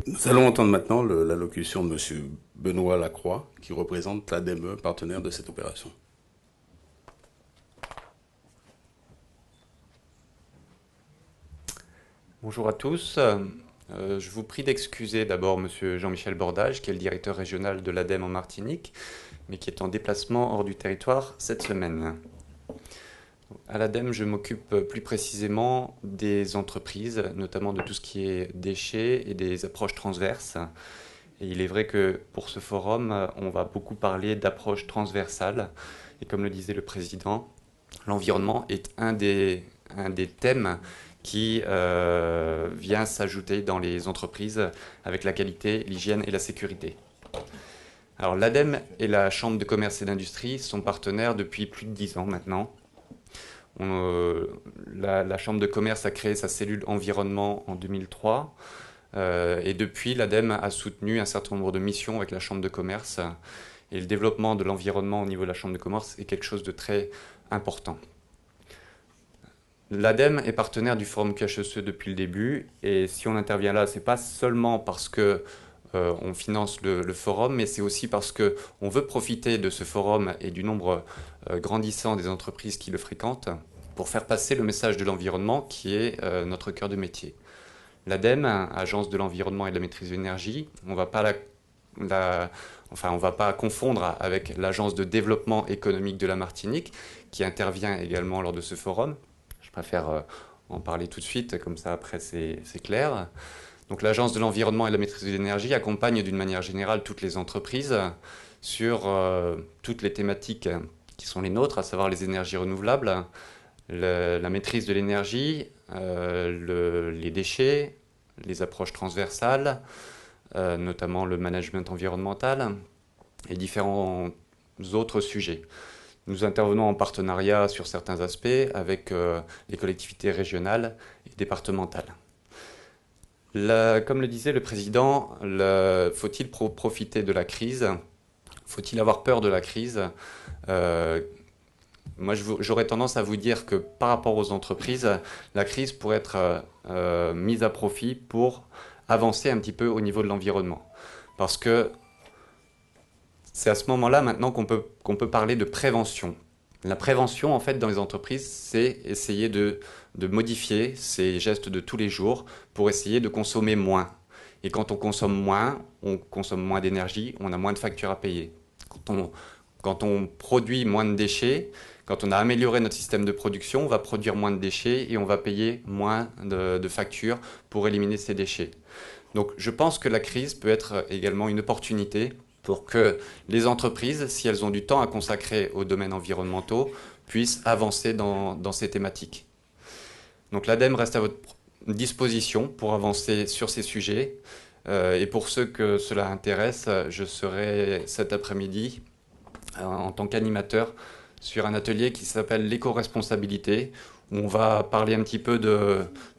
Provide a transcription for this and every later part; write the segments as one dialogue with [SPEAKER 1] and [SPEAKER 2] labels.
[SPEAKER 1] Nous allons entendre maintenant l'allocution de M. Benoît Lacroix, qui représente l'ADEME, partenaire de cette opération.
[SPEAKER 2] Bonjour à tous. Je vous prie d'excuser d'abord M. Jean-Michel Bordage, qui est le directeur régional de l'ADEME en Martinique, mais qui est en déplacement hors du territoire cette semaine. À l'ADEME, je m'occupe plus précisément des entreprises, notamment de tout ce qui est déchets et des approches transverses. Et il est vrai que pour ce forum, on va beaucoup parler d'approches transversales. Et comme le disait le président, l'environnement est un des thèmes qui vient s'ajouter dans les entreprises avec la qualité, l'hygiène et la sécurité. Alors l'ADEME et la Chambre de commerce et d'industrie sont partenaires depuis plus de 10 ans maintenant. La Chambre de commerce a créé sa cellule environnement en 2003 et depuis l'ADEME a soutenu un certain nombre de missions avec la Chambre de commerce et le développement de l'environnement au niveau de la Chambre de commerce est quelque chose de très important. L'ADEME est partenaire du Forum QHSE depuis le début et si on intervient là, c'est pas seulement parce que on finance le forum, mais c'est aussi parce qu'on veut profiter de ce forum et du nombre grandissant des entreprises qui le fréquentent pour faire passer le message de l'environnement qui est notre cœur de métier. L'ADEME, Agence de l'environnement et de la maîtrise de l'énergie, on ne va pas confondre avec l'Agence de développement économique de la Martinique qui intervient également lors de ce forum. Je préfère en parler tout de suite, comme ça après c'est clair. Donc l'Agence de l'environnement et de la maîtrise de l'énergie accompagne d'une manière générale toutes les entreprises sur toutes les thématiques qui sont les nôtres, à savoir les énergies renouvelables, la maîtrise de l'énergie, les déchets, les approches transversales, notamment le management environnemental et différents autres sujets. Nous intervenons en partenariat sur certains aspects avec les collectivités régionales et départementales. Comme le disait le président, faut-il profiter de la crise? Faut-il avoir peur de la crise? Moi, j'aurais tendance à vous dire que par rapport aux entreprises, la crise pourrait être mise à profit pour avancer un petit peu au niveau de l'environnement. Parce que c'est à ce moment-là maintenant qu'on peut parler de prévention. La prévention, en fait, dans les entreprises, c'est essayer de modifier ces gestes de tous les jours pour essayer de consommer moins. Et quand on consomme moins d'énergie, on a moins de factures à payer. Quand on produit moins de déchets, quand on a amélioré notre système de production, on va produire moins de déchets et on va payer moins de factures pour éliminer ces déchets. Donc je pense que la crise peut être également une opportunité pour que les entreprises, si elles ont du temps à consacrer aux domaines environnementaux, puissent avancer dans ces thématiques. Donc l'ADEME reste à votre disposition pour avancer sur ces sujets. Et pour ceux que cela intéresse, je serai cet après-midi en tant qu'animateur sur un atelier qui s'appelle l'éco-responsabilité, où on va parler un petit peu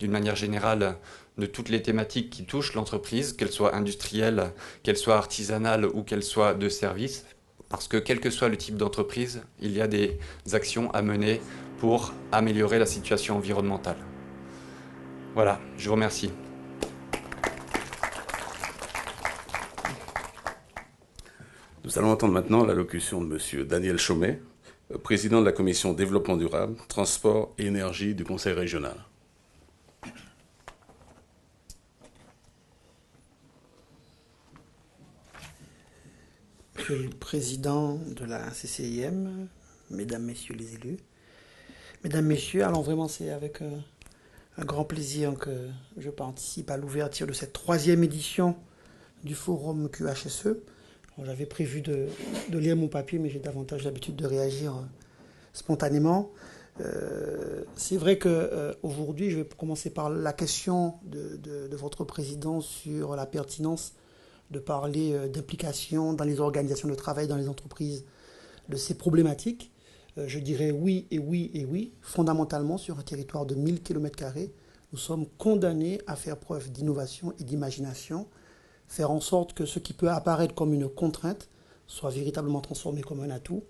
[SPEAKER 2] d'une manière générale de toutes les thématiques qui touchent l'entreprise, qu'elles soient industrielles, qu'elles soient artisanales ou qu'elles soient de services, parce que quel que soit le type d'entreprise, il y a des actions à mener pour améliorer la situation environnementale. Voilà, je vous remercie.
[SPEAKER 1] Nous allons entendre maintenant l'allocution de M. Daniel Chaumet, président de la commission développement durable, transport et énergie du Conseil régional.
[SPEAKER 3] Monsieur le président de la CCIM, mesdames, messieurs les élus, mesdames, messieurs, alors vraiment c'est avec un grand plaisir que je participe à l'ouverture de cette 3e édition du forum QHSE. J'avais prévu de lire mon papier, mais j'ai davantage l'habitude de réagir spontanément. C'est vrai qu'aujourd'hui, je vais commencer par la question de votre président sur la pertinence de parler d'implication dans les organisations de travail, dans les entreprises, de ces problématiques. Je dirais oui et oui et oui. Fondamentalement, sur un territoire de 1000 km², nous sommes condamnés à faire preuve d'innovation et d'imagination, faire en sorte que ce qui peut apparaître comme une contrainte soit véritablement transformé comme un atout.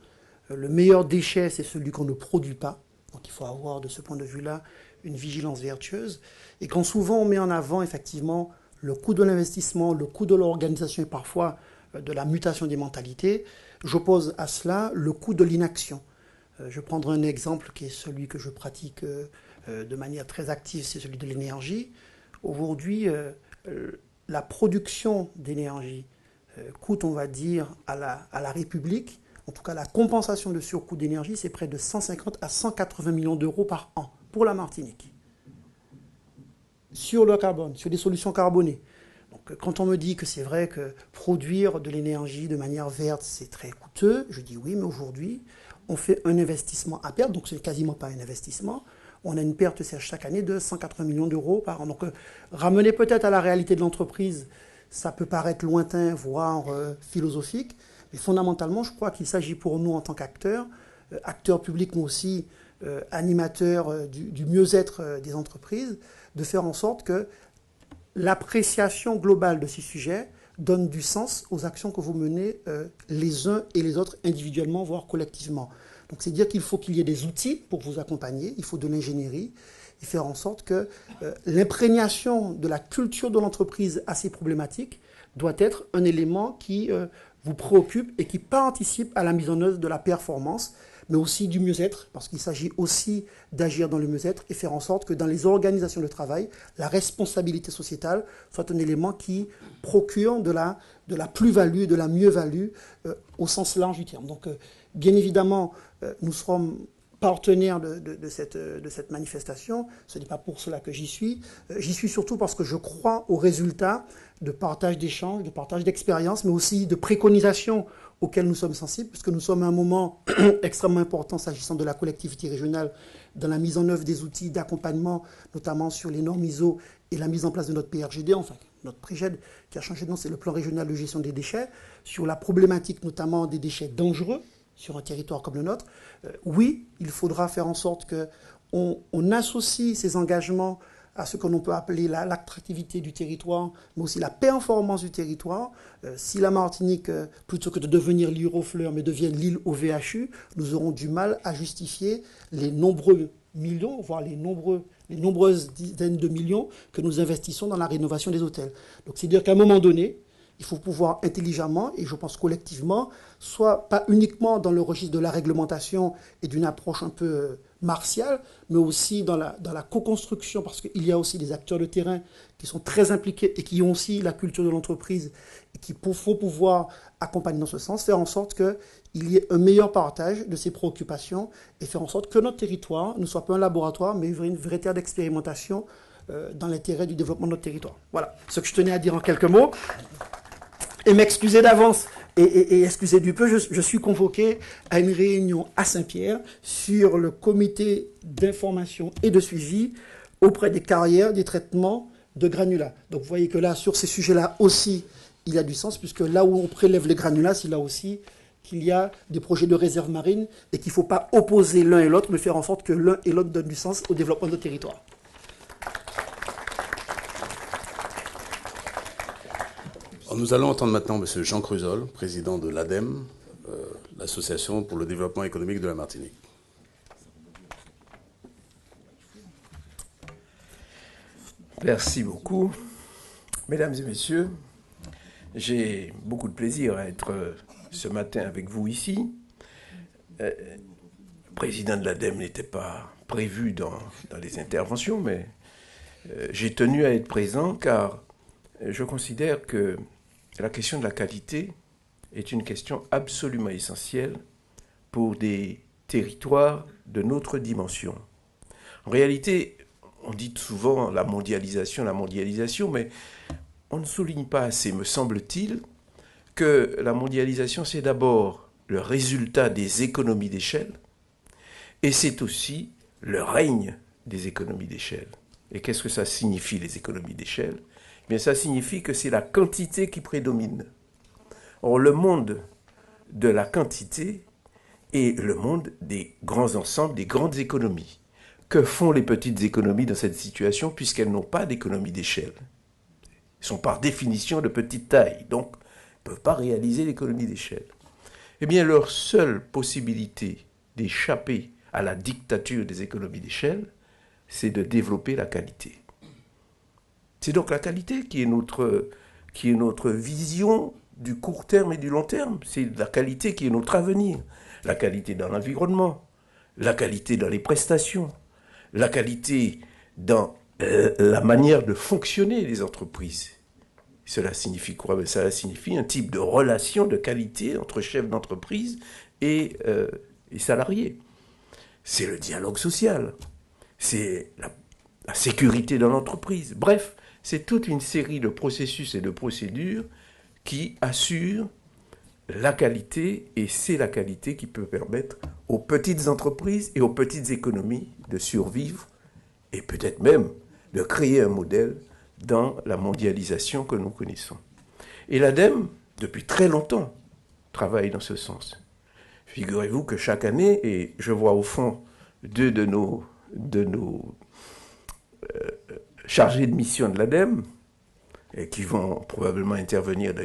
[SPEAKER 3] Le meilleur déchet, c'est celui qu'on ne produit pas. Donc il faut avoir de ce point de vue-là une vigilance vertueuse. Et quand souvent on met en avant effectivement le coût de l'investissement, le coût de l'organisation et parfois de la mutation des mentalités, j'oppose à cela le coût de l'inaction. Je prendrai un exemple qui est celui que je pratique de manière très active, c'est celui de l'énergie. Aujourd'hui, la production d'énergie coûte, on va dire, à la République, en tout cas la compensation de surcoût d'énergie, c'est près de 150 à 180 millions d'euros par an pour la Martinique. Sur le carbone, sur des solutions carbonées. Donc, quand on me dit que c'est vrai que produire de l'énergie de manière verte, c'est très coûteux, je dis oui, mais aujourd'hui, on fait un investissement à perte, donc c'est quasiment pas un investissement. On a une perte chaque année de 180 millions d'euros par an. Donc, ramener peut-être à la réalité de l'entreprise, ça peut paraître lointain, voire philosophique, mais fondamentalement, je crois qu'il s'agit pour nous en tant qu'acteurs, acteurs publics, mais aussi animateurs du mieux-être des entreprises, de faire en sorte que l'appréciation globale de ces sujets donne du sens aux actions que vous menez les uns et les autres individuellement, voire collectivement. Donc c'est dire qu'il faut qu'il y ait des outils pour vous accompagner, il faut de l'ingénierie, et faire en sorte que l'imprégnation de la culture de l'entreprise à ces problématiques doit être un élément qui vous préoccupe et qui participe à la mise en œuvre de la performance, mais aussi du mieux-être, parce qu'il s'agit aussi d'agir dans le mieux-être et faire en sorte que dans les organisations de travail, la responsabilité sociétale soit un élément qui procure de la plus-value, de la mieux-value au sens large du terme. Donc, bien évidemment, nous serons partenaire de cette manifestation. Ce n'est pas pour cela que j'y suis. J'y suis surtout parce que je crois aux résultats de partage d'échanges, de partage d'expériences, mais aussi de préconisations auxquelles nous sommes sensibles, puisque nous sommes à un moment extrêmement important s'agissant de la collectivité régionale dans la mise en œuvre des outils d'accompagnement, notamment sur les normes ISO et la mise en place de notre PRGD, enfin notre PRIGED qui a changé de nom, c'est le plan régional de gestion des déchets, sur la problématique notamment des déchets dangereux, sur un territoire comme le nôtre, oui, il faudra faire en sorte qu'on associe ces engagements à ce que l'on peut appeler l'attractivité du territoire, mais aussi la performance du territoire. Si la Martinique, plutôt que de devenir l'île aux fleurs, mais devienne l'île au VHU, nous aurons du mal à justifier les nombreux millions, voire les nombreuses dizaines de millions que nous investissons dans la rénovation des hôtels. Donc c'est dire qu'à un moment donné, il faut pouvoir intelligemment, et je pense collectivement, soit pas uniquement dans le registre de la réglementation et d'une approche un peu martiale, mais aussi dans la co-construction, parce qu'il y a aussi des acteurs de terrain qui sont très impliqués et qui ont aussi la culture de l'entreprise et qu'il faut pouvoir accompagner dans ce sens, faire en sorte qu'il y ait un meilleur partage de ces préoccupations et faire en sorte que notre territoire ne soit pas un laboratoire, mais une vraie terre d'expérimentation dans l'intérêt du développement de notre territoire. Voilà ce que je tenais à dire en quelques mots. Et m'excuser d'avance et excuser du peu, je suis convoqué à une réunion à Saint-Pierre sur le comité d'information et de suivi auprès des carrières des traitements de granulats. Donc vous voyez que là, sur ces sujets-là aussi, il y a du sens, puisque là où on prélève les granulats, c'est là aussi qu'il y a des projets de réserve marine et qu'il ne faut pas opposer l'un et l'autre, mais faire en sorte que l'un et l'autre donnent du sens au développement de notre territoire.
[SPEAKER 1] Nous allons entendre maintenant M. Jean Cruzol, président de l'ADEME, l'Association pour le développement économique de la Martinique.
[SPEAKER 4] Merci beaucoup. Mesdames et messieurs, j'ai beaucoup de plaisir à être ce matin avec vous ici. Le président de l'ADEME n'était pas prévu dans les interventions, mais j'ai tenu à être présent car je considère que la question de la qualité est une question absolument essentielle pour des territoires de notre dimension. En réalité, on dit souvent la mondialisation, mais on ne souligne pas assez, me semble-t-il, que la mondialisation, c'est d'abord le résultat des économies d'échelle et c'est aussi le règne des économies d'échelle. Et qu'est-ce que ça signifie, les économies d'échelle ? Bien, ça signifie que c'est la quantité qui prédomine. Or, le monde de la quantité est le monde des grands ensembles, des grandes économies. Que font les petites économies dans cette situation puisqu'elles n'ont pas d'économie d'échelle ? Elles sont par définition de petite taille, donc ne peuvent pas réaliser l'économie d'échelle. Eh bien, leur seule possibilité d'échapper à la dictature des économies d'échelle, c'est de développer la qualité. C'est donc la qualité qui est notre vision du court terme et du long terme. C'est la qualité qui est notre avenir. La qualité dans l'environnement, la qualité dans les prestations, la qualité dans la manière de fonctionner des entreprises. Cela signifie quoi? Cela signifie un type de relation de qualité entre chefs d'entreprise et salariés. C'est le dialogue social, c'est la sécurité dans l'entreprise. Bref, c'est toute une série de processus et de procédures qui assurent la qualité, et c'est la qualité qui peut permettre aux petites entreprises et aux petites économies de survivre et peut-être même de créer un modèle dans la mondialisation que nous connaissons. Et l'ADEME, depuis très longtemps, travaille dans ce sens. Figurez-vous que chaque année, et je vois au fond deux de nos chargés de mission de l'ADEME, et qui vont probablement intervenir dans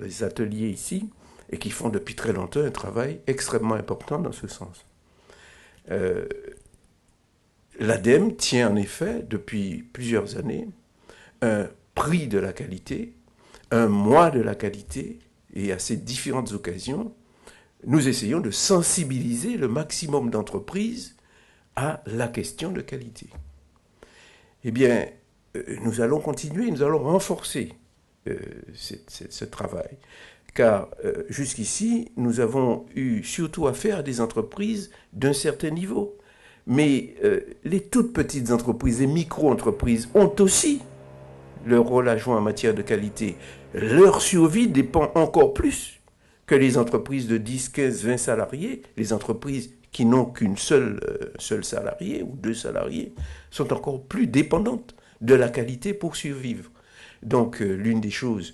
[SPEAKER 4] les ateliers ici, et qui font depuis très longtemps un travail extrêmement important dans ce sens. L'ADEME tient en effet, depuis plusieurs années, un prix de la qualité, un mois de la qualité, et à ces différentes occasions, nous essayons de sensibiliser le maximum d'entreprises à la question de qualité. Eh bien, nous allons continuer, nous allons renforcer ce travail, car jusqu'ici, nous avons eu surtout affaire à des entreprises d'un certain niveau. Mais les toutes petites entreprises, les micro-entreprises ont aussi leur rôle à jouer en matière de qualité. Leur survie dépend encore plus que les entreprises de 10, 15, 20 salariés. Les entreprises qui n'ont qu'une seule salarié ou 2 salariés sont encore plus dépendantes de la qualité pour survivre. Donc l'une des choses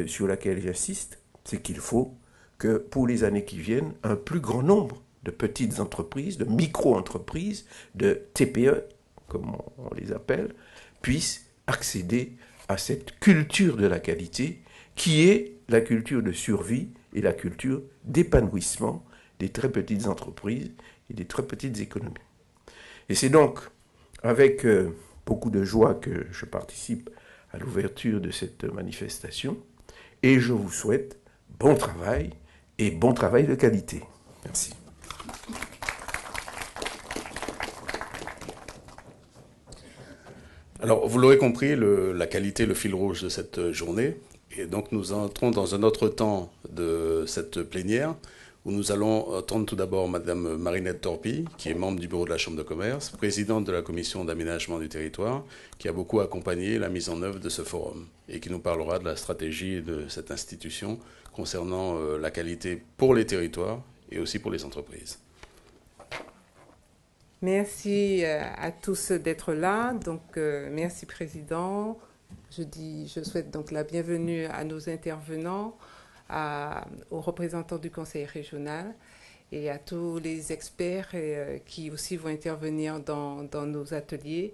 [SPEAKER 4] sur laquelle j'insiste, c'est qu'il faut que pour les années qui viennent, un plus grand nombre de petites entreprises, de micro-entreprises, de TPE, comme on les appelle, puissent accéder à cette culture de la qualité qui est la culture de survie et la culture d'épanouissement des très petites entreprises et des très petites économies. Et c'est donc avec beaucoup de joie que je participe à l'ouverture de cette manifestation et je vous souhaite bon travail et bon travail de qualité. Merci.
[SPEAKER 1] Alors, vous l'aurez compris, la qualité est le fil rouge de cette journée. Et donc, nous entrons dans un autre temps de cette plénière où nous allons entendre tout d'abord Madame Marinette Torpy, qui est membre du bureau de la Chambre de commerce, présidente de la commission d'aménagement du territoire, qui a beaucoup accompagné la mise en œuvre de ce forum et qui nous parlera de la stratégie de cette institution concernant la qualité pour les territoires et aussi pour les entreprises.
[SPEAKER 5] Merci à tous d'être là. Donc, merci Président. Je souhaite donc la bienvenue à nos intervenants, aux représentants du Conseil régional et à tous les experts qui aussi vont intervenir dans nos ateliers.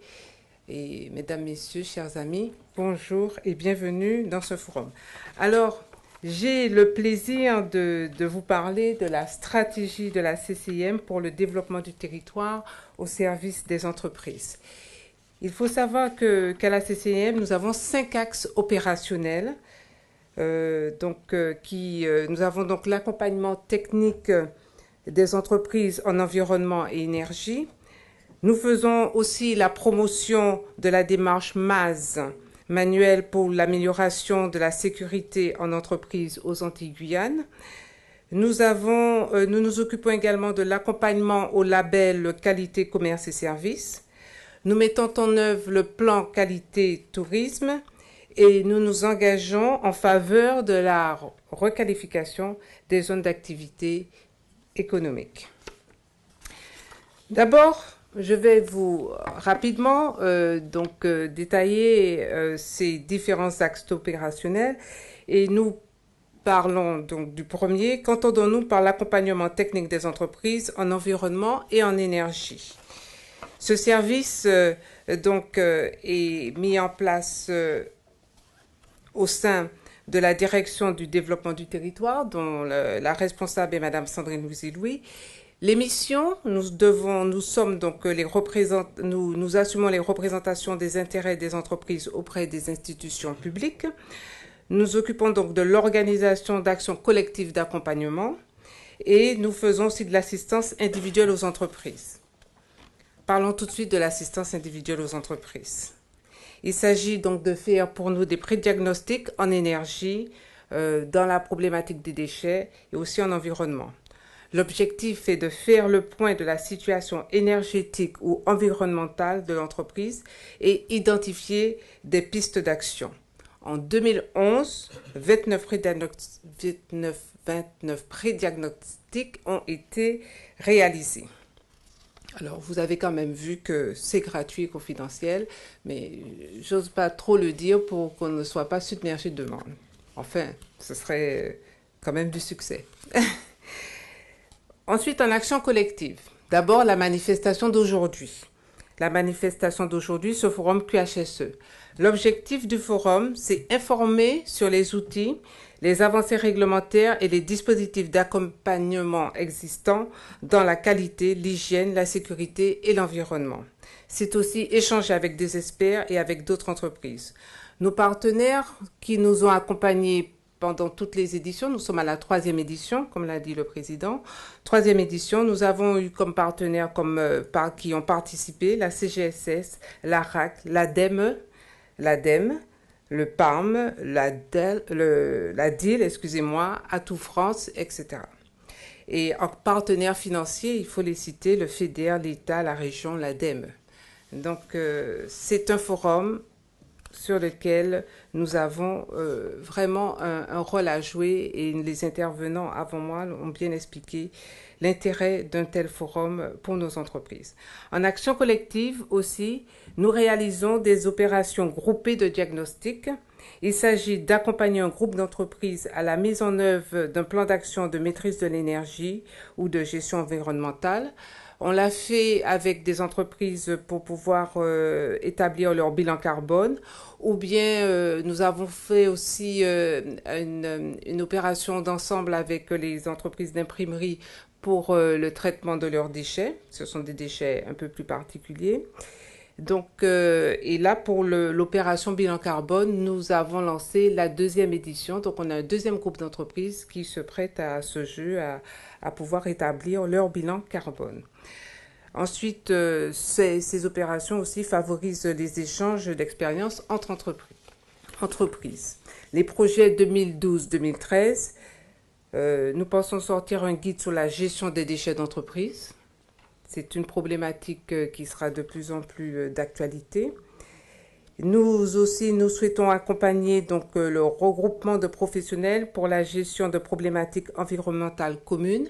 [SPEAKER 5] Et mesdames, messieurs, chers amis, bonjour et bienvenue dans ce forum. Alors, j'ai le plaisir de vous parler de la stratégie de la CCIM pour le développement du territoire au service des entreprises. Il faut savoir qu'à la CCIM, nous avons 5 axes opérationnels. Nous avons donc l'accompagnement technique des entreprises en environnement et énergie. Nous faisons aussi la promotion de la démarche MAS, manuel pour l'amélioration de la sécurité en entreprise aux Antilles-Guyane. Nous nous occupons également de l'accompagnement au label qualité, commerce et services. Nous mettons en œuvre le plan qualité tourisme et nous nous engageons en faveur de la requalification des zones d'activité économique. D'abord, je vais vous rapidement détailler ces différents axes opérationnels et nous parlons donc du premier. Qu'entendons-nous par l'accompagnement technique des entreprises en environnement et en énergie? Ce service est mis en place au sein de la direction du développement du territoire, dont la responsable est Madame Sandrine Louis-Louis. Les missions, nous sommes donc nous assumons les représentations des intérêts des entreprises auprès des institutions publiques. Nous occupons donc de l'organisation d'actions collectives d'accompagnement et nous faisons aussi de l'assistance individuelle aux entreprises. Parlons tout de suite de l'assistance individuelle aux entreprises. Il s'agit donc de faire pour nous des prédiagnostics en énergie, dans la problématique des déchets et aussi en environnement. L'objectif est de faire le point de la situation énergétique ou environnementale de l'entreprise et identifier des pistes d'action. En 2011, 29 prédiagnostics ont été réalisés. Alors, vous avez quand même vu que c'est gratuit et confidentiel, mais j'ose pas trop le dire pour qu'on ne soit pas submergé de demandes. Enfin, ce serait quand même du succès. Ensuite, en action collective. D'abord, la manifestation d'aujourd'hui. La manifestation d'aujourd'hui, ce forum QHSE. L'objectif du forum, c'est informer sur les outils, les avancées réglementaires et les dispositifs d'accompagnement existants dans la qualité, l'hygiène, la sécurité et l'environnement. C'est aussi échanger avec des experts et avec d'autres entreprises. Nos partenaires qui nous ont accompagnés pendant toutes les éditions, nous sommes à la 3e édition, comme l'a dit le président. 3e édition, nous avons eu comme partenaires qui ont participé la CGSS, l'ARAC, l'ADEME, le PARM, la DIL, Atout France, etc. Et en partenaires financiers, il faut les citer, le FEDER, l'État, la région, l'ADEME. Donc, c'est un forum sur lequel nous avons vraiment un rôle à jouer et les intervenants avant moi ont bien expliqué l'intérêt d'un tel forum pour nos entreprises. En action collective aussi, nous réalisons des opérations groupées de diagnostic. Il s'agit d'accompagner un groupe d'entreprises à la mise en œuvre d'un plan d'action de maîtrise de l'énergie ou de gestion environnementale. On l'a fait avec des entreprises pour pouvoir établir leur bilan carbone, ou bien nous avons fait aussi une opération d'ensemble avec les entreprises d'imprimerie pour le traitement de leurs déchets. Ce sont des déchets un peu plus particuliers. Donc, et là, pour l'opération bilan carbone, nous avons lancé la 2e édition. Donc, on a un 2e groupe d'entreprises qui se prêtent à ce jeu, à pouvoir établir leur bilan carbone. Ensuite, ces opérations aussi favorisent les échanges d'expériences entre entreprises. Les projets 2012-2013, nous pensons sortir un guide sur la gestion des déchets d'entreprise. C'est une problématique qui sera de plus en plus d'actualité. Nous aussi, nous souhaitons accompagner donc le regroupement de professionnels pour la gestion de problématiques environnementales communes.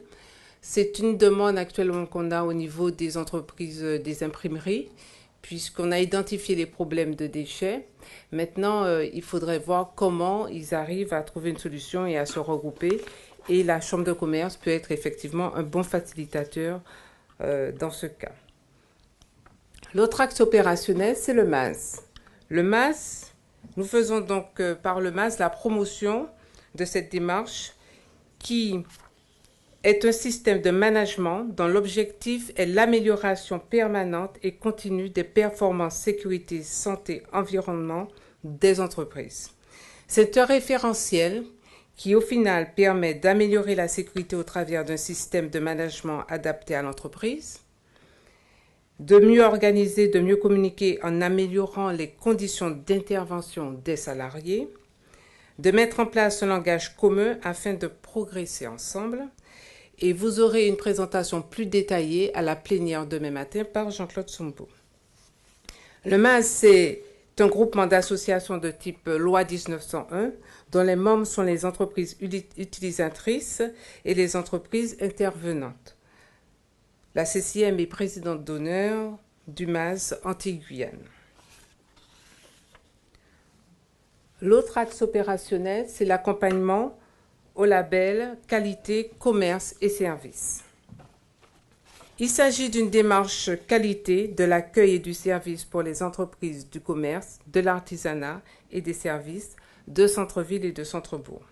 [SPEAKER 5] C'est une demande actuellement qu'on a au niveau des entreprises des imprimeries, puisqu'on a identifié les problèmes de déchets. Maintenant, il faudrait voir comment ils arrivent à trouver une solution et à se regrouper. Et la Chambre de commerce peut être effectivement un bon facilitateur dans ce cas. L'autre axe opérationnel, c'est le MAS. Le MAS, nous faisons donc par le MAS la promotion de cette démarche qui est un système de management dont l'objectif est l'amélioration permanente et continue des performances sécurité, santé, environnement des entreprises. C'est un référentiel qui, au final, permet d'améliorer la sécurité au travers d'un système de management adapté à l'entreprise, de mieux organiser, de mieux communiquer en améliorant les conditions d'intervention des salariés, de mettre en place un langage commun afin de progresser ensemble. Et vous aurez une présentation plus détaillée à la plénière demain matin par Jean-Claude Sombo. Le MAS, c'est un groupement d'associations de type loi 1901, dont les membres sont les entreprises utilisatrices et les entreprises intervenantes. La CCIM est présidente d'honneur du MAS Antilles-Guyane. L'autre axe opérationnel, c'est l'accompagnement au label qualité, commerce et services. Il s'agit d'une démarche qualité de l'accueil et du service pour les entreprises du commerce, de l'artisanat et des services de centre-ville et de centre-bourg.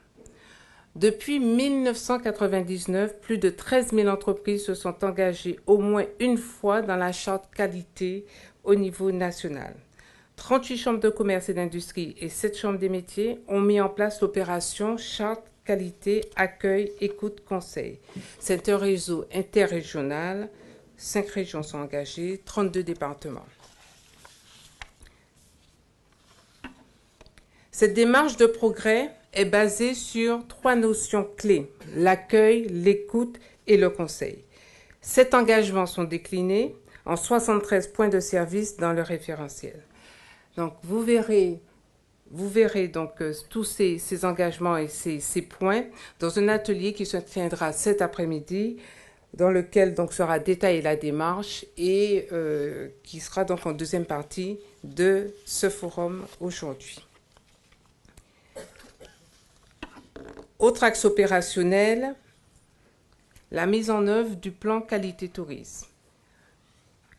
[SPEAKER 5] Depuis 1999, plus de 13 000 entreprises se sont engagées au moins une fois dans la charte qualité au niveau national. 38 chambres de commerce et d'industrie et 7 chambres des métiers ont mis en place l'opération charte qualité, accueil, écoute, conseil. C'est un réseau interrégional, 5 régions sont engagées, 32 départements. Cette démarche de progrès est basée sur 3 notions clés, l'accueil, l'écoute et le conseil. 7 engagements sont déclinés en 73 points de service dans le référentiel. Donc, vous verrez donc tous ces engagements et ces points dans un atelier qui se tiendra cet après-midi, dans lequel donc sera détaillée la démarche et qui sera donc en deuxième partie de ce forum aujourd'hui. Autre axe opérationnel, la mise en œuvre du plan qualité tourisme.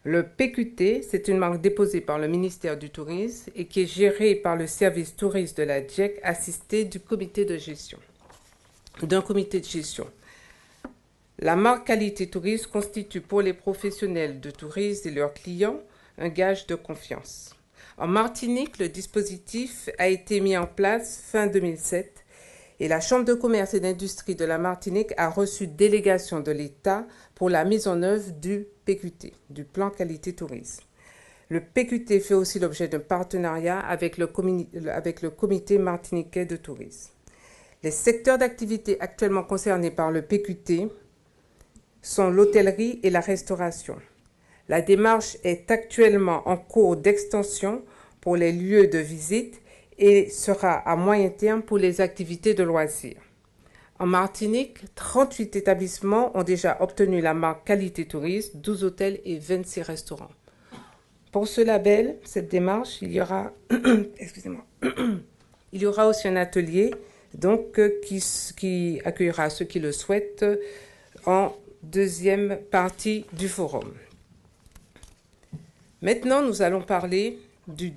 [SPEAKER 5] Le PQT, c'est une marque déposée par le ministère du Tourisme et qui est gérée par le service tourisme de la DIEC, assisté d'un comité de gestion. La marque qualité tourisme constitue pour les professionnels de tourisme et leurs clients un gage de confiance. En Martinique, le dispositif a été mis en place fin 2007 et la Chambre de commerce et d'industrie de la Martinique a reçu délégation de l'État pour la mise en œuvre du PQT, du plan qualité tourisme. Le PQT fait aussi l'objet d'un partenariat avec le comité martiniquais de tourisme. Les secteurs d'activité actuellement concernés par le PQT sont l'hôtellerie et la restauration. La démarche est actuellement en cours d'extension pour les lieux de visite et sera à moyen terme pour les activités de loisirs. En Martinique, 38 établissements ont déjà obtenu la marque qualité tourisme, 12 hôtels et 26 restaurants. Pour ce label, cette démarche, il y aura aussi un atelier donc, qui accueillera ceux qui le souhaitent en deuxième partie du forum. Maintenant, nous allons parler du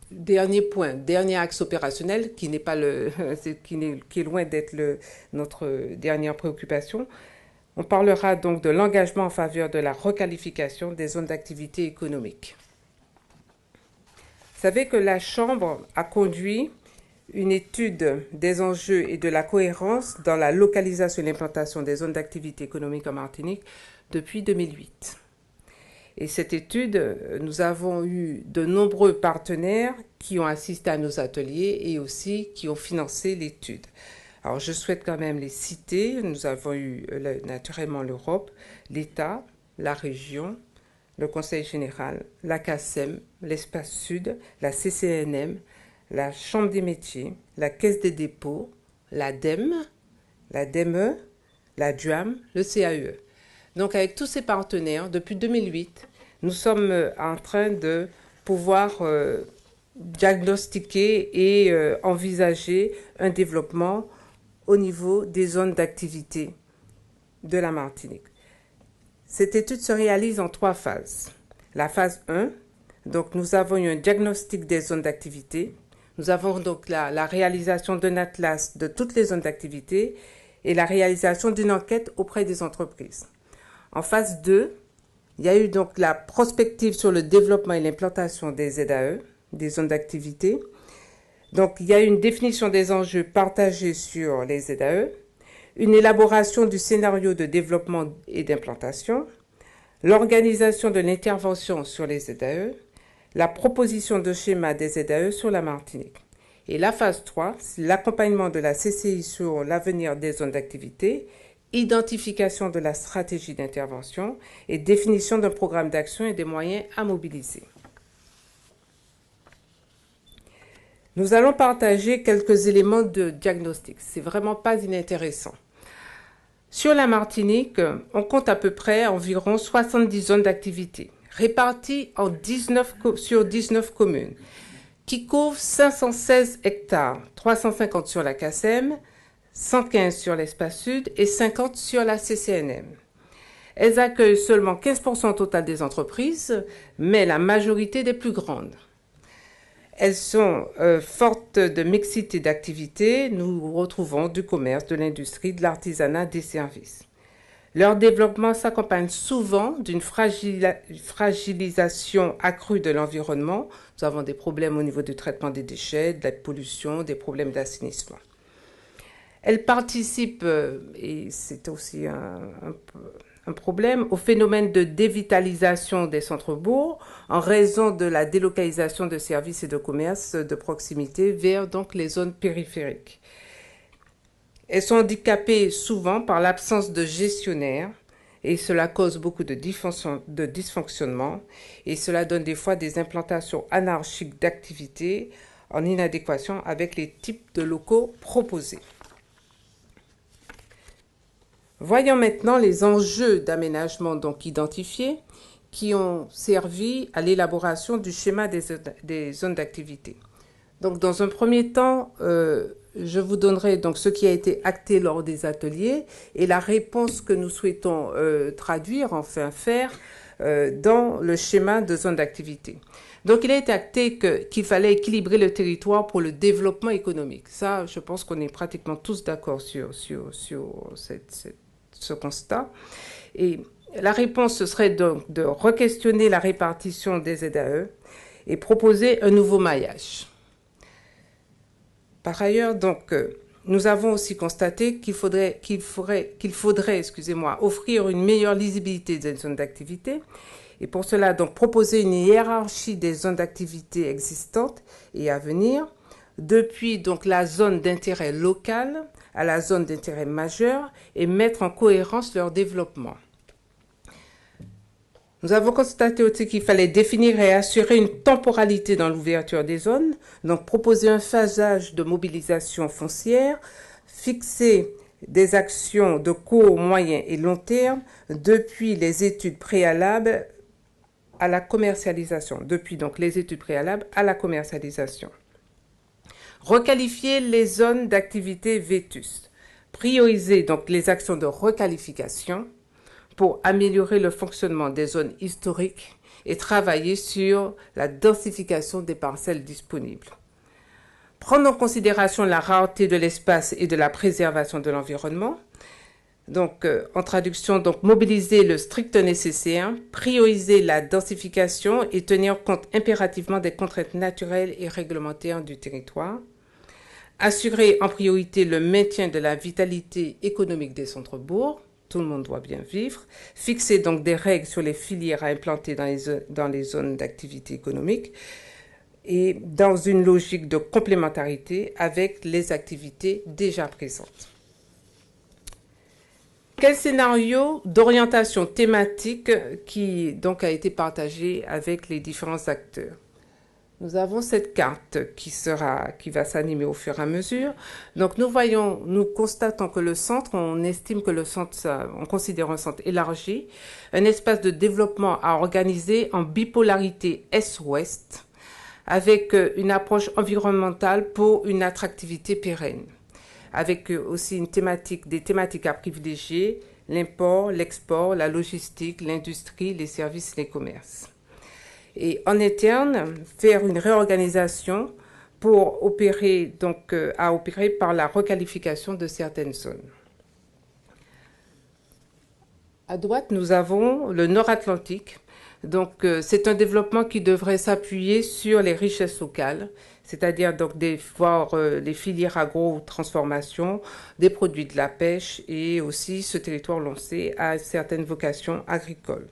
[SPEAKER 5] dernier point, dernier axe opérationnel, qui n'est pas qui est loin d'être notre dernière préoccupation. On parlera donc de l'engagement en faveur de la requalification des zones d'activité économique. Vous savez que la Chambre a conduit une étude des enjeux et de la cohérence dans la localisation et l'implantation des zones d'activité économique en Martinique depuis 2008. Et cette étude, nous avons eu de nombreux partenaires qui ont assisté à nos ateliers et aussi qui ont financé l'étude. Alors, je souhaite quand même les citer. Nous avons eu naturellement l'Europe, l'État, la région, le Conseil général, la CACEM, l'Espace Sud, la CCNM, la Chambre des métiers, la Caisse des dépôts, l'ADEME, la DEME, la DUAM, le CAE. Donc, avec tous ces partenaires, depuis 2008, nous sommes en train de pouvoir diagnostiquer et envisager un développement au niveau des zones d'activité de la Martinique. Cette étude se réalise en 3 phases. La phase 1, donc nous avons eu un diagnostic des zones d'activité. Nous avons donc la réalisation d'un atlas de toutes les zones d'activité et la réalisation d'une enquête auprès des entreprises. En phase 2, il y a eu donc la prospective sur le développement et l'implantation des ZAE, des zones d'activité. Donc, il y a eu une définition des enjeux partagés sur les ZAE, une élaboration du scénario de développement et d'implantation, l'organisation de l'intervention sur les ZAE, la proposition de schéma des ZAE sur la Martinique. Et la phase 3, c'est l'accompagnement de la CCI sur l'avenir des zones d'activité, identification de la stratégie d'intervention et définition d'un programme d'action et des moyens à mobiliser. Nous allons partager quelques éléments de diagnostic. C'est vraiment pas inintéressant. Sur la Martinique, on compte à peu près environ 70 zones d'activité, réparties sur 19 communes, qui couvrent 516 hectares, 350 sur la CACEM, 115 sur l'Espace Sud et 50 sur la CCNM. Elles accueillent seulement 15% au total des entreprises, mais la majorité des plus grandes. Elles sont fortes de mixité d'activités. Nous retrouvons du commerce, de l'industrie, de l'artisanat, des services. Leur développement s'accompagne souvent d'une fragilisation accrue de l'environnement. Nous avons des problèmes au niveau du traitement des déchets, de la pollution, des problèmes d'assainissement. Elles participent, et c'est aussi un problème, au phénomène de dévitalisation des centres-bourgs en raison de la délocalisation de services et de commerces de proximité vers donc les zones périphériques. Elles sont handicapées souvent par l'absence de gestionnaires et cela cause beaucoup de dysfonctionnement et cela donne des fois des implantations anarchiques d'activités en inadéquation avec les types de locaux proposés. Voyons maintenant les enjeux d'aménagement donc identifiés qui ont servi à l'élaboration du schéma des zones d'activité. Donc dans un premier temps, je vous donnerai donc ce qui a été acté lors des ateliers et la réponse que nous souhaitons traduire, enfin faire, dans le schéma de zone d'activité. Donc il a été acté qu'il fallait équilibrer le territoire pour le développement économique. Ça, je pense qu'on est pratiquement tous d'accord sur ce constat. Et la réponse, ce serait donc de re-questionner la répartition des ZAE et proposer un nouveau maillage. Par ailleurs, donc, nous avons aussi constaté qu'il faudrait offrir une meilleure lisibilité des zones d'activité et pour cela, donc, proposer une hiérarchie des zones d'activité existantes et à venir, depuis donc la zone d'intérêt local à la zone d'intérêt majeur et mettre en cohérence leur développement. Nous avons constaté aussi qu'il fallait définir et assurer une temporalité dans l'ouverture des zones, donc proposer un phasage de mobilisation foncière, fixer des actions de court, moyen et long terme depuis les études préalables à la commercialisation. Requalifier les zones d'activité vétustes. Prioriser donc les actions de requalification pour améliorer le fonctionnement des zones historiques et travailler sur la densification des parcelles disponibles. Prendre en considération la rareté de l'espace et de la préservation de l'environnement. Donc, en traduction, donc, mobiliser le strict nécessaire, prioriser la densification et tenir compte impérativement des contraintes naturelles et réglementaires du territoire. Assurer en priorité le maintien de la vitalité économique des centres-bourgs. Tout le monde doit bien vivre. Fixer donc des règles sur les filières à implanter dans les zones d'activité économique et dans une logique de complémentarité avec les activités déjà présentes. Quel scénario d'orientation thématique qui donc a été partagé avec les différents acteurs? Nous avons cette carte qui va s'animer au fur et à mesure. Donc nous constatons que le centre, on estime que le centre, on considère un centre élargi, un espace de développement à organiser en bipolarité Est-Ouest, avec une approche environnementale pour une attractivité pérenne, avec aussi des thématiques à privilégier, l'import, l'export, la logistique, l'industrie, les services et les commerces. Et en interne, faire une réorganisation pour opérer par la requalification de certaines zones. À droite, nous avons le Nord-Atlantique. Donc, c'est un développement qui devrait s'appuyer sur les richesses locales, c'est-à-dire donc voir les filières agro-transformation, des produits de la pêche et aussi ce territoire lancé à certaines vocations agricoles.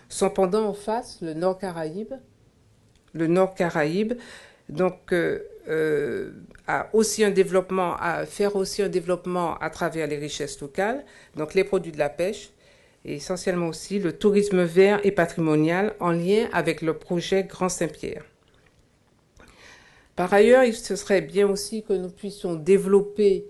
[SPEAKER 5] Son pendant en face, le Nord-Caraïbe. Le Nord-Caraïbe, donc, a aussi un développement, à faire aussi un développement à travers les richesses locales, donc les produits de la pêche, et essentiellement aussi le tourisme vert et patrimonial en lien avec le projet Grand Saint-Pierre. Par ailleurs, ce serait bien aussi que nous puissions développer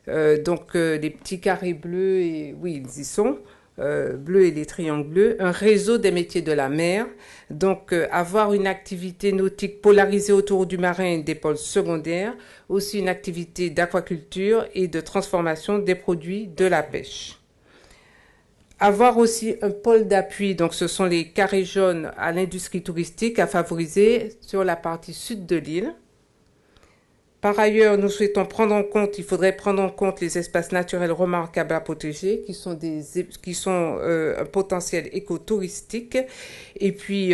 [SPEAKER 5] les petits carrés bleus, et oui, ils y sont, bleus et les triangles bleus, un réseau des métiers de la mer, donc avoir une activité nautique polarisée autour du marin et des pôles secondaires, aussi une activité d'aquaculture et de transformation des produits de la pêche. avoir aussi un pôle d'appui, donc ce sont les carrés jaunes à l'industrie touristique à favoriser sur la partie sud de l'île. Par ailleurs, nous souhaitons il faudrait prendre en compte les espaces naturels remarquables à protéger, qui sont un potentiel écotouristique. Et puis,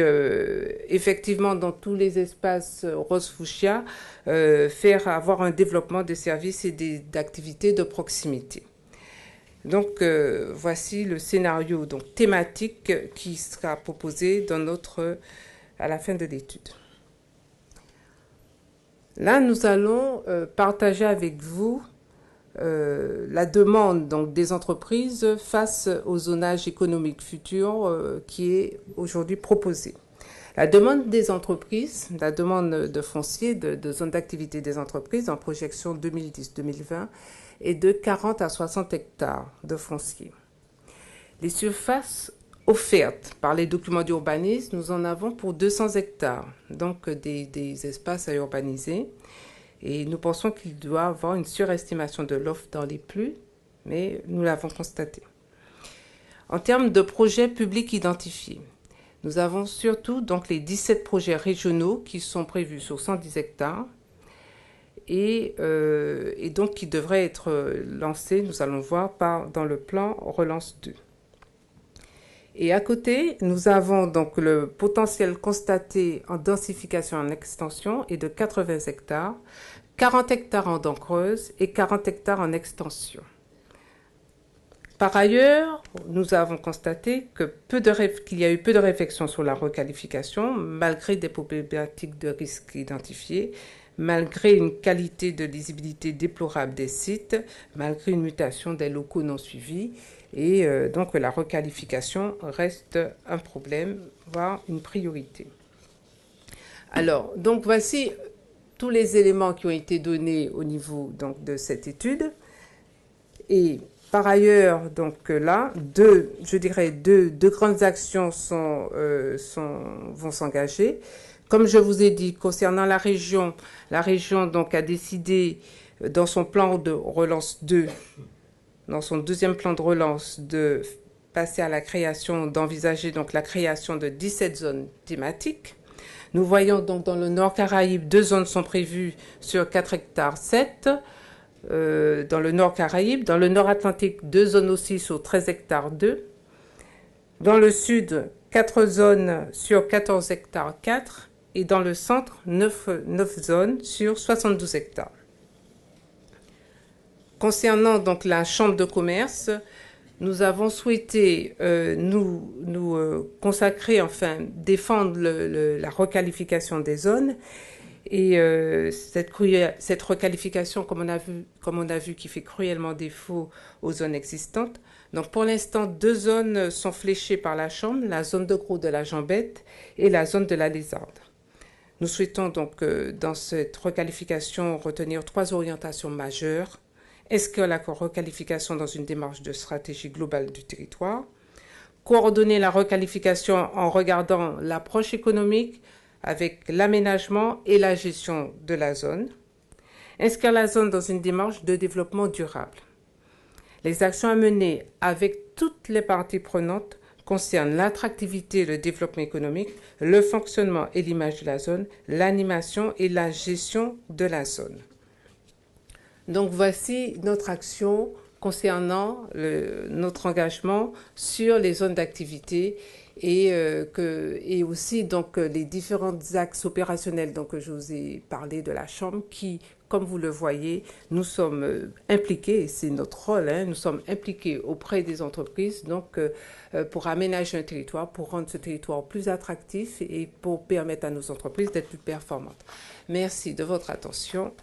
[SPEAKER 5] effectivement, dans tous les espaces Rose Fuchsia, avoir un développement de services et d'activités de proximité. Donc, voici le scénario donc, thématique qui sera proposé à la fin de l'étude. Là, nous allons partager avec vous la demande donc, des entreprises face au zonage économique futur qui est aujourd'hui proposé. La demande des entreprises, la demande de foncier, de zone d'activité des entreprises en projection 2010-2020 est de 40 à 60 hectares de foncier. Les surfaces offertes par les documents d'urbanisme, nous en avons pour 200 hectares, donc des espaces à urbaniser. Et nous pensons qu'il doit y avoir une surestimation de l'offre dans les plus, mais nous l'avons constaté. En termes de projets publics identifiés, nous avons surtout donc les 17 projets régionaux qui sont prévus sur 110 hectares et donc qui devraient être lancés, nous allons voir, dans le plan Relance 2. Et à côté, nous avons donc le potentiel constaté en densification et en extension est de 80 hectares, 40 hectares en dents creuses et 40 hectares en extension. Par ailleurs, nous avons constaté qu'il y a eu peu de réflexion sur la requalification, malgré des problématiques de risque identifiées, malgré une qualité de lisibilité déplorable des sites, malgré une mutation des locaux non suivis. Et donc la requalification reste un problème, voire une priorité. Alors, donc voici tous les éléments qui ont été donnés au niveau donc, de cette étude. Et par ailleurs, donc là, deux grandes actions vont s'engager. Comme je vous ai dit, concernant la région donc, a décidé dans son plan de relance 2, dans son deuxième plan de relance, de passer à d'envisager donc la création de 17 zones thématiques. Nous voyons donc dans le Nord Caraïbe, 2 zones sont prévues sur 4 hectares 7, dans le Nord Caraïbe. Dans le Nord Atlantique, 2 zones aussi sur 13 hectares 2. Dans le Sud, 4 zones sur 14 hectares 4. Et dans le Centre, 9 zones sur 72 hectares. Concernant donc la Chambre de commerce, nous avons souhaité nous consacrer, enfin défendre la requalification des zones. Et cette requalification, comme on a vu, qui fait cruellement défaut aux zones existantes. Donc pour l'instant, 2 zones sont fléchées par la Chambre, la zone de gros de la Jambette et la zone de la Lézarde. Nous souhaitons donc dans cette requalification retenir 3 orientations majeures. Inscrire la requalification dans une démarche de stratégie globale du territoire, coordonner la requalification en regardant l'approche économique avec l'aménagement et la gestion de la zone, inscrire la zone dans une démarche de développement durable. Les actions à mener avec toutes les parties prenantes concernent l'attractivité et le développement économique, le fonctionnement et l'image de la zone, l'animation et la gestion de la zone. Donc voici notre action concernant notre engagement sur les zones d'activité et aussi donc les différents axes opérationnels donc, que je vous ai parlé de la Chambre qui, comme vous le voyez, nous sommes impliqués, et c'est notre rôle, nous sommes impliqués auprès des entreprises donc, pour aménager un territoire, pour rendre ce territoire plus attractif et pour permettre à nos entreprises d'être plus performantes. Merci de votre attention.